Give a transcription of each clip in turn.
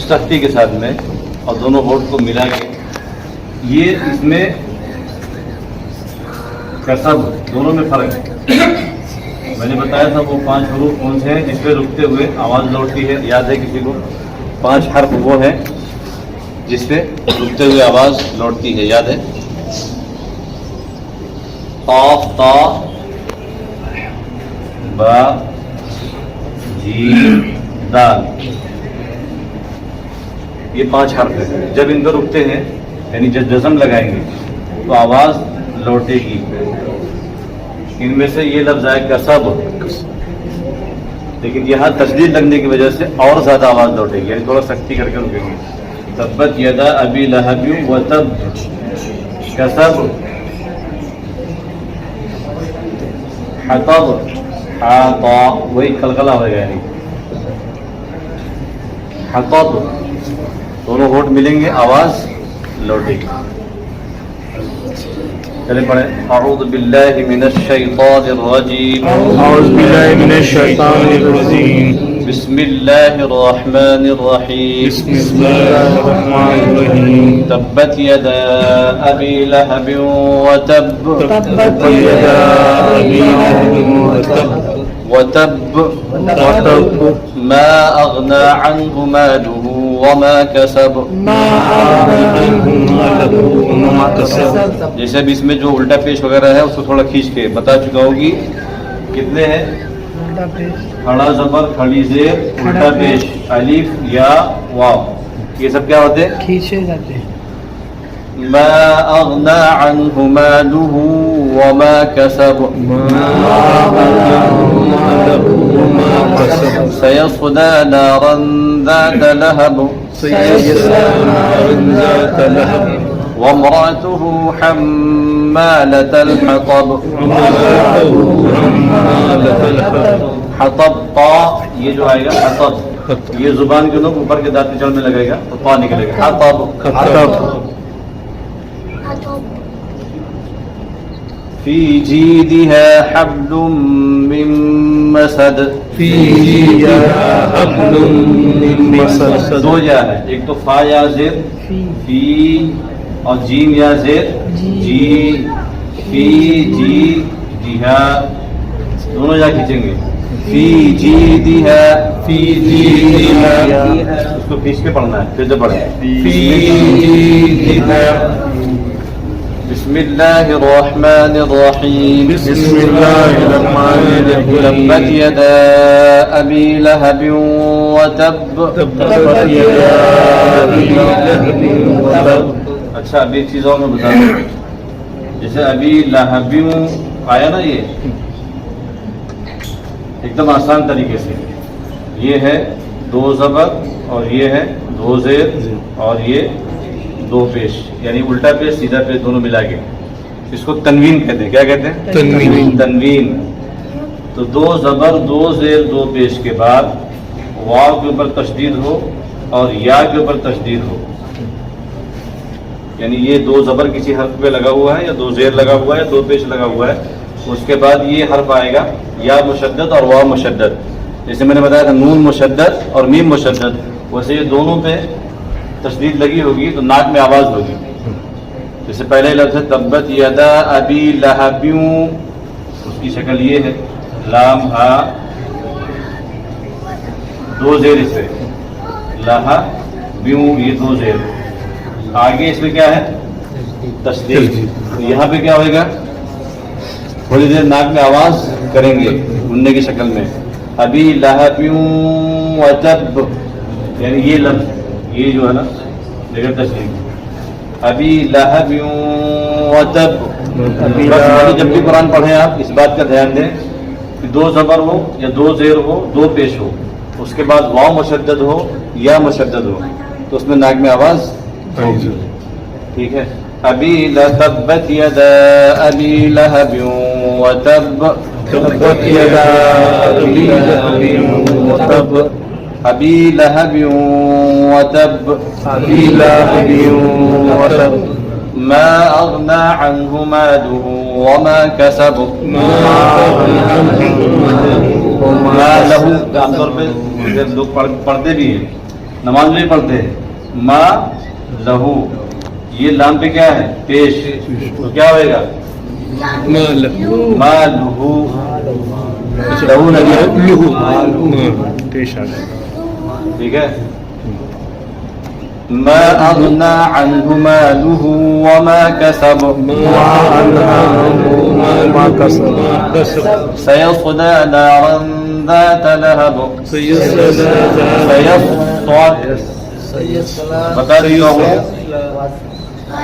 سختی کے ساتھ میں اور دونوں ہونٹ کو ملا کے یہ اس میں کسب دونوں میں فرق ہے. میں نے بتایا تھا وہ 5 حروف کون سے ہیں جس پہ رکتے ہوئے آواز لوٹتی ہے. یاد ہے کسی کو؟ 5 حرف وہ ہیں جس پہ رکتے ہوئے آواز لوٹتی ہے. یاد ہے؟ قاف تا با جیم دال، یہ 5 حرف ہیں. جب ان پر رکتے ہیں یعنی جب جزم لگائیں گے تو آواز لوٹے گی. ان میں سے یہ لفظ آئے کسب، لیکن یہاں تشدید لگنے کی وجہ سے اور زیادہ آواز لوٹے گی، یعنی تھوڑا سختی کر کے رکیں گے. تبت یدا ابی لہب وتب، کسب حطب حاطا، وہی قلقلہ ہو گیا. یعنی حطب دونوں ہونٹ ملیں گے آواز لوٹے گی. چلے پڑھیں. اعوذ باللہ من الشیطان الرجیم، اعوذ باللہ من الشیطان الرجیم، بسم اللہ الرحمن الرحیم، بسم اللہ الرحمن الرحیم. تبت یدا ابی لہب وتب، تبت یدا ابی لہب وتب وتب ما اغنى عنه ماله وما كسب. ما أغنى عنه ماله وما كسب. جیسے اب اس میں جو الٹا پیش وغیرہ ہے اس کو تھوڑا کھینچ کے بتا چکا ہوگی. کتنے ہیں؟ کھڑا زبر، کھڑی زیر، الٹا پیش، الف یا واو، یہ سب کیا ہوتے ہیں؟ کھینچے جاتے ہیں. ما اغنى عنه ماله وما كسب. سيصلى نارا ذات لهب، وامرأته حمالة الحطب. حطب طا، یہ جو آئے گا حطب، یہ زبان کے لوگ اوپر کے دانت جڑ میں لگے گا تو طا نکلے گا. حطب. في جيدها حبل من مسد. في جيدها حبل من مسد. 2 جا ہے، ایک تو فا یا زیر فی اور جیم یا زیر جی، فی جی جیہا، دونوں جا کھینچیں گے. فی جیدہا، في جيدها، اس کو کھینچ کے پڑھنا ہے. پھر سے پڑھیں. في جيدها. بسم اللہ الرحمن الرحیم، بسم اللہ الرحمن الرحیم. تبت یدا ابی لہب وتب. تبت یدا ابی لہب وتب. اچھا ابھی ایک چیز اور میں بتا دوں، جیسے ابھی لہبیوں آیا نا، یہ ایک دم آسان طریقے سے، یہ ہے 2 زبر اور یہ ہے 2 زیر اور یہ 2 پیش، یعنی الٹا پیش سیدھا پیش دونوں ملا کے اس کو تنوین کہتے ہیں. کیا کہتے ہیں؟ تنوین. تنوین. تو 2 زبر 2 زیر 2 پیش کے بعد واو کے اوپر تشدید ہو اور یا کے اوپر تشدید ہو، یعنی یہ 2 زبر کسی حرف پہ لگا ہوا ہے یا 2 زیر لگا ہوا ہے یا 2 پیش لگا ہوا ہے، اس کے بعد یہ حرف آئے گا یا مشدد اور واو مشدد. جیسے میں نے بتایا تھا نون مشدد اور میم مشدد، ویسے یہ دونوں پہ تشدید لگی ہوگی تو ناک میں آواز ہوگی. جیسے پہلے لفظ ہے تبت یدا ابی لہب، اس کی شکل یہ ہے، لام ہا 2 زیر اس پہ، لہب یہ 2 زیر. آگے اس میں کیا ہے؟ تشدید. یہاں پہ کیا ہوئے گا؟ تھوڑی دیر ناک میں آواز کریں گے گننے کی شکل میں. ابی لہب وتب، یعنی یہ لفظ یہ جو ہے نا بغیر تشدید، ابی لہب وتب. جب بھی قرآن پڑھیں آپ اس بات کا دھیان دیں کہ 2 زبر ہو یا 2 زیر ہو 2 پیش ہو، اس کے بعد واو مشدد ہو یا مشدد ہو تو اس میں ناک میں آواز ہوگی. ٹھیک ہے. ابی تبت یدا ابی لہب وتب. تبت یدا ابی لہب وتب. ابی لہب وتب. ابی لہب وتب. ما اغنى عنه ماله وما كسب. ما اغنى عنه ماله ما له عام طور پہ لوگ پڑھتے بھی ہیں نماز میں پڑھتے ہیں ما لہو، یہ لام پہ کیا ہے؟ پیش، تو کیا ہوئے گا؟ ما لہو، لہو نہیں پیش آ گیا. ٹھیک ہے. ما اغنى عنه ماله وما كسب سيصلى نارا ذات لهب بتا رہی ہو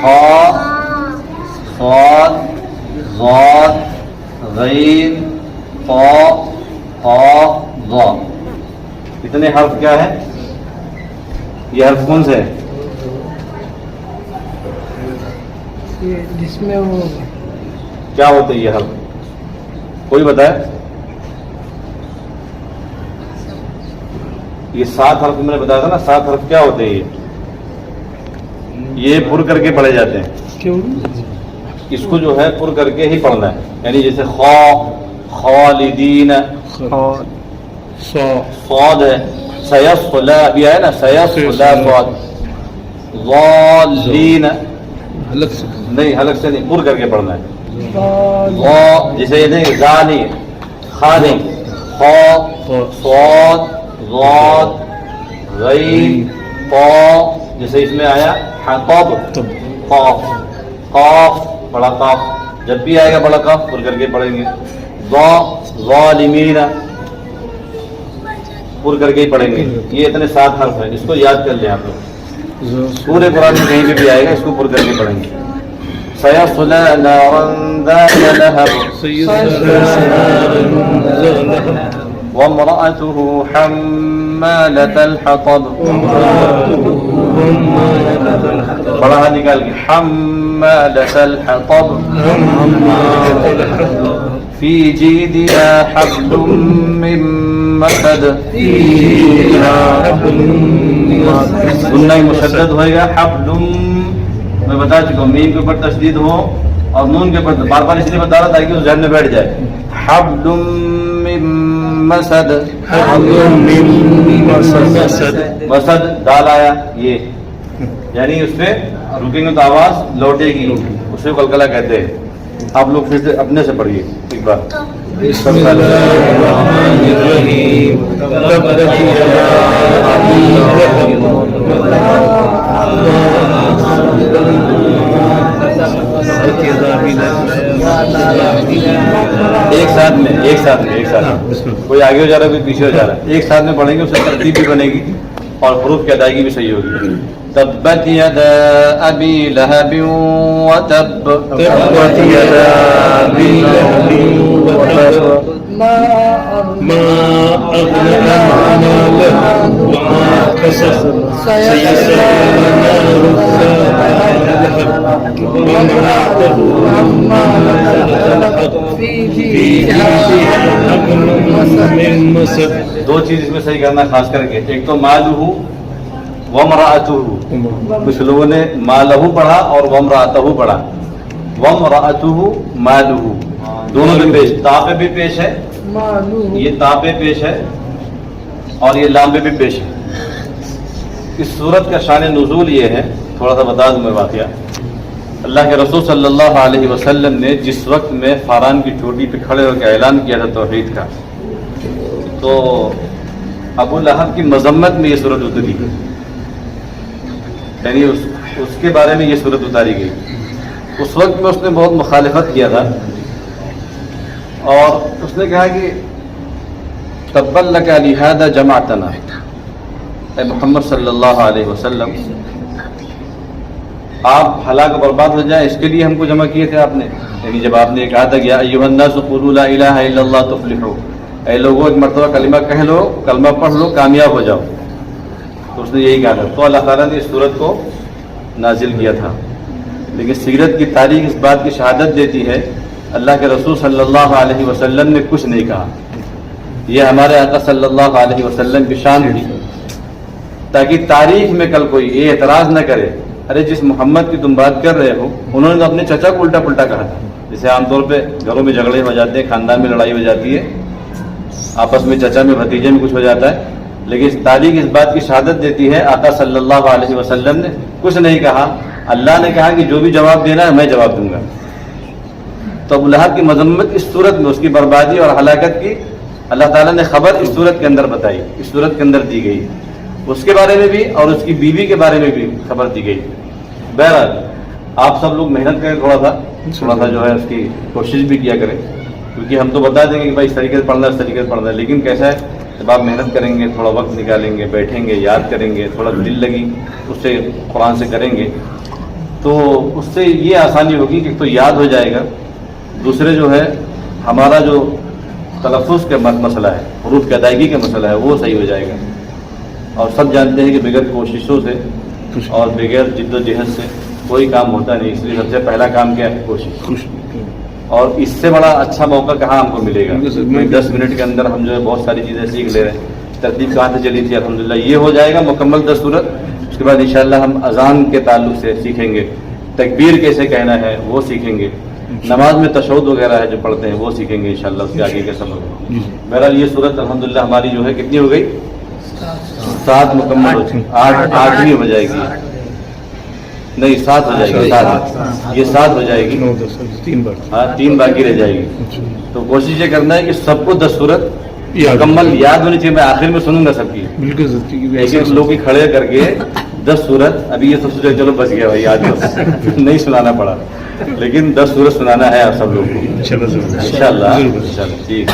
خاء صاد ضاد غین طاء طاء ضا، اتنے حرف کیا ہے؟ یہ حرف کون سے ہے؟ جس میں وہ کیا ہوتے ہیں یہ حرف؟ کوئی بتائے؟ یہ 7 حرف میں نے بتایا تھا نا، 7 حرف کیا ہوتے ہیں؟ یہ پر کر کے پڑھے جاتے ہیں. کیوں؟ اس کو جو ہے پر کر کے ہی پڑھنا ہے. یعنی جیسے خالدین، صاد ہے، سیصلا ابھی آیا نا، سیصلا صاد، ضالین نہیں، حلق سے نہیں، پر کر کے پڑھنا ہے. جیسے یہ نہیں، زانی خانی، خا صاد ضاد غین طاء، جیسے اس میں آیا حطب قاف، قاف بڑا قاف، جب بھی آئے گا بڑا قاف پر کر کے پڑھیں گے. ظالمین پر کر کے ہی پڑھیں گے. یہ اتنے 7 حرف ہیں، اس کو یاد کر لیں آپ لوگ. پورے قرآن میں کہیں بھی آئے گا اس کو پر کر کے پڑھیں گے. سیصلی نارا ذات لہب وامرأته حمالة الحطب، بڑا ہاتھ نکال کے حمالة الحطب في جيدها حبل من مسد، سننا مشدد ہوئے گا. حبل میں بتا چکا ہوں، میم کے اوپر تشدید ہو اور نون کے اوپر، بار بار اس لیے بتا رہا تاکہ اس ذہن میں بیٹھ جائے. حبل من مسد، مسد دال آیا یہ، یعنی اس پہ رکیں گے تو آواز لوٹے گی، اس کو قلقلہ کہتے ہیں. آپ لوگ پھر سے اپنے سے پڑھیے ایک بار. بسم اللہ الرحمن الرحیم. تبت یدا ابی ایک ساتھ میں کوئی آگے ہو جا رہا ہے کوئی پیچھے ہو جا رہا ہے. ایک ساتھ میں پڑھیں گے، اس سے ترتیب بھی بنے گی اور حروف کی ادائیگی بھی صحیح ہوگی. تبت یدا ابی لہب وتب، تبت یدا ابی لہب وتب ما اغنى عنه ماله وما كسب سيصلى نارا ذات لهب وامرأته حمالة الحطب في جيدها حبل من مسد. 2 چیز اس میں صحیح کرنا خاص کر کے، ایک تو مالہ وامرأتہ، کچھ لوگوں نے مالہ پڑھا اور وامرأتہ پڑھا. وامرأتہ مالہ دونوں پہ پیش، تا پہ بھی پیش ہے، یہ تا پہ پیش ہے اور یہ لام پہ بھی پیش ہے. اس صورت کا شان نزول یہ ہے، تھوڑا سا بتا دوں میں واقعہ. اللہ کے رسول صلی اللہ علیہ وسلم نے جس وقت میں فاران کی چوٹی پہ کھڑے ہو کے اعلان کیا تھا توحید کا، تو ابو لہب کی مذمت میں یہ صورت اتری، یعنی اس کے بارے میں یہ صورت اتاری گئی. اس وقت میں اس نے بہت مخالفت کیا تھا اور اس نے کہا کہ تبت لک لہذا جمعتنا، اے محمد صلی اللہ علیہ وسلم آپ ہلاک و برباد ہو جائیں اس کے لیے ہم کو جمع کیے تھے آپ نے. یعنی جب آپ نے کہا تھا کہ یا ایھا الناس قولوا لا الہ الا اللہ تفلحوا، اے لوگوں ایک مرتبہ کلمہ کہہ لو، کلمہ پڑھ لو، کامیاب ہو جاؤ. تو اس نے یہی کہا تھا. تو اللہ تعالیٰ نے اس صورت کو نازل کیا تھا. لیکن سیرت کی تاریخ اس بات کی شہادت دیتی ہے اللہ کے رسول صلی اللہ علیہ وسلم نے کچھ نہیں کہا. یہ ہمارے آقا صلی اللہ علیہ وسلم کی شان تھی تاکہ تاریخ میں کل کوئی یہ اعتراض نہ کرے، ارے جس محمد کی تم بات کر رہے ہو انہوں نے تو اپنے چچا کو الٹا پلٹا کہا تھا. جیسے عام طور پہ گھروں میں جھگڑے ہو جاتے ہیں، خاندان میں لڑائی ہو جاتی ہے، آپس میں چچا میں بھتیجے میں کچھ ہو جاتا ہے، لیکن تاریخ اس بات کی شہادت دیتی ہے آقا صلی اللہ علیہ وسلم نے کچھ نہیں کہا، اللہ نے کہا کہ جو بھی جواب دینا ہے میں جواب دوں گا۔ تو ابو لہب کی مذمت اس صورت میں، اس کی بربادی اور ہلاکت کی اللہ تعالیٰ نے خبر اس صورت کے اندر بتائی، اس صورت کے اندر دی گئی، اس کے بارے میں بھی اور اس کی بیوی کے بارے میں بھی خبر دی گئی۔ بہرحال آپ سب لوگ محنت کریں، تھوڑا سا جو ہے اس کی کوشش بھی کیا کریں، کیونکہ ہم تو بتا دیں گے کہ بھائی اس طریقے سے پڑھنا ہے، اس طریقے سے پڑھنا ہے، لیکن کیسا ہے جب آپ محنت کریں گے، تھوڑا وقت نکالیں گے، بیٹھیں گے، یاد کریں گے، تھوڑا دل لگی اس سے قرآن سے کریں گے، تو اس سے یہ آسانی ہوگی کہ تو یاد ہو جائے گا، دوسرے جو ہے ہمارا جو تلفظ کا مسئلہ ہے، حروف کی ادائیگی کا مسئلہ ہے، وہ صحیح ہو جائے گا۔ اور سب جانتے ہیں کہ بغیر کوششوں سے اور بغیر جد و جہد سے کوئی کام ہوتا نہیں، اس لیے سب سے پہلا کام کیا ہے؟ کوشش۔ اور اس سے بڑا اچھا موقع کہاں ہم کو ملے گا؟ 10 منٹ کے اندر ہم جو ہے بہت ساری چیزیں سیکھ لے رہے ہیں۔ ترتیب کہاں سے چلی تھی؟ الحمدللہ یہ ہو جائے گا مکمل 10 سورت۔ اس کے بعد انشاءاللہ ہم اذان کے تعلق سے سیکھیں گے، تکبیر کیسے کہنا ہے وہ سیکھیں گے، نماز میں تشہد وغیرہ ہے جو پڑھتے ہیں وہ سیکھیں گے انشاءاللہ، اس کے آگے کے سبق۔ بہرحال یہ سورت الحمدللہ ہماری جو ہے کتنی ہو گئی؟ 7 مکمل ہو چکی، 8 ہو جائے گی، نہیں 7 ہو جائے گی، 7 یہ 7 ہو جائے گی، 3 باقی رہ جائے گی۔ تو کوشش یہ کرنا ہے کہ سب کو 10 سورت مکمل یاد ہونی چاہیے۔ میں آخر میں سنوں گا سب کی، ایک ایک لوگ کی کھڑے کر کے 10 سورت۔ ابھی یہ تو سوچے چلو بچ گیا بھائی، یاد نہیں سنانا پڑا، لیکن 10 سورت سنانا ہے آپ سب لوگ کو انشاءاللہ۔ ٹھیک،